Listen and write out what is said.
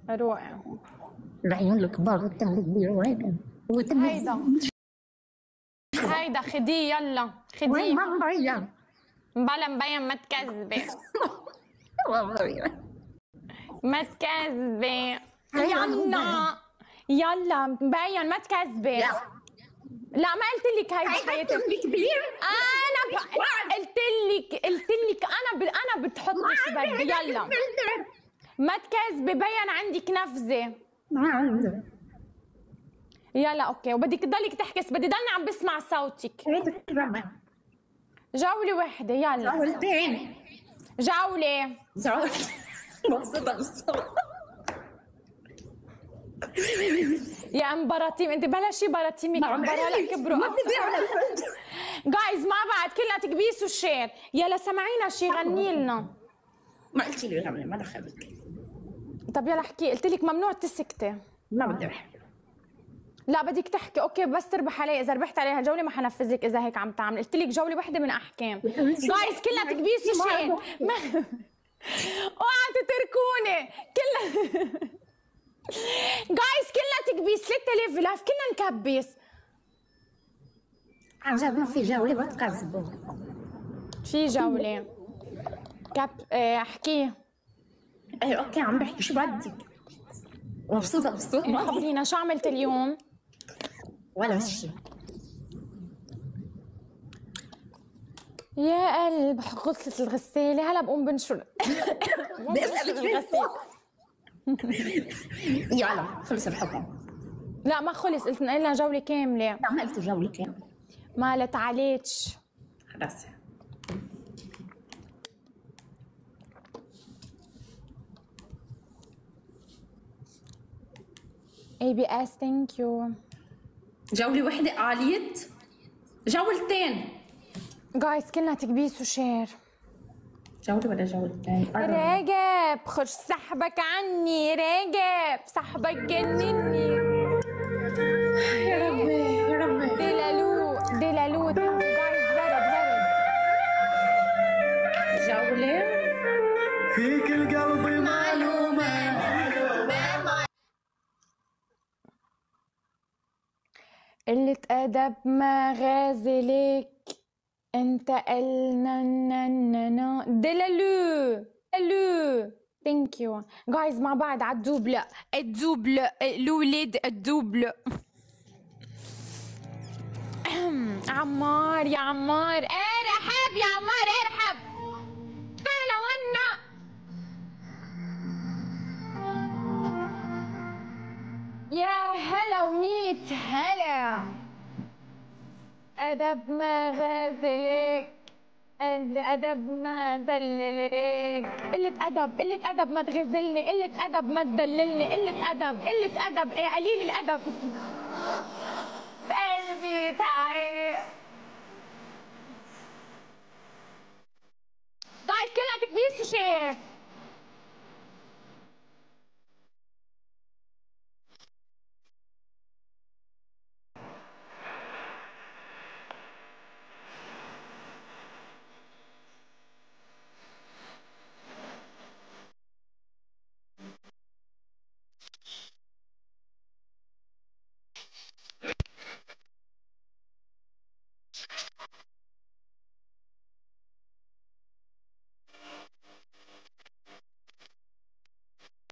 رائع. العيون الكبار والتم الكبير وهيك هيدا خديه يلا خديه. وين ما مبين بلا مبين ما تكذبي. ما تكذبي يلا يلا مبين ما تكذبي. لا ما قلت لك هيدا حياتي كبير. انا قلت لك انا بتحطي شو بدي. يلا ما تكذبي بين عندك نفذه. ما عنده. يلا اوكي وبدك تضلك تحكي بس بدي ضلني عم بسمع صوتك. جولة وحدة يلا. جولتين. جولة. يا ام براطيم انت بلشي براطيمك عم برا كبروا. ما بدي اعمل جايز مع بعض كلنا تكبيس وشير. يلا سمعينا شي غني لنا. ما قلتي لي غني ما دخلك. طب يلا احكي. قلت لك ممنوع تسكتي. ما بدي احكي. لا بدك تحكي. اوكي بس تربح علي. اذا ربحت عليها الجوله ما حنفذك اذا هيك عم تعمل. قلت لك جوله وحده من احكام. جايز كلنا تكبيس وشير. اوعى تتركوني كلنا. جايز كلنا تكبيس 3000 لايف كلنا نكبس. عن جد ما في جوله بتكذبوا. في جوله احكي. ايه اوكي عم بحكي شو بدك. مبسوطه ما خبرينا شو عملت اليوم؟ ولا شيء. يا قلب خلصت الغسالة هلا بقوم بنشر. بسألك الغسيل. يلا خلص الحكم. لا ما خلص قلت لنا جولة كاملة. لا ما قلت جولة كاملة. ما لتعاليتش. خلص. ABS ثانك يو. جولة وحدة قاليت؟ جولتين. جايز كلنا تكبيس وشير. جولة ولا جولتين؟ راجب خش سحبك عني. راجب سحبك جنني. يا ربي يا ربي. دلالو جايز برد. جولة فيك القلب معلومة. قلة أدب ما غازلك انت قلنا دلالو ثانك يو. جايز مع بعض على الدوبل الولاد الدوبل. عمار يا عمار ارحب يا عمار ارحب. هلا ونا يا هلا وميت هلا. أدب ما غازلك الأدب ما دللك. قلة أدب ما تغزلني. قلة أدب ما تدللني. قلة أدب إيه قليل الأدب. بقلبي تعي. جايز كلها تكبيس وشير.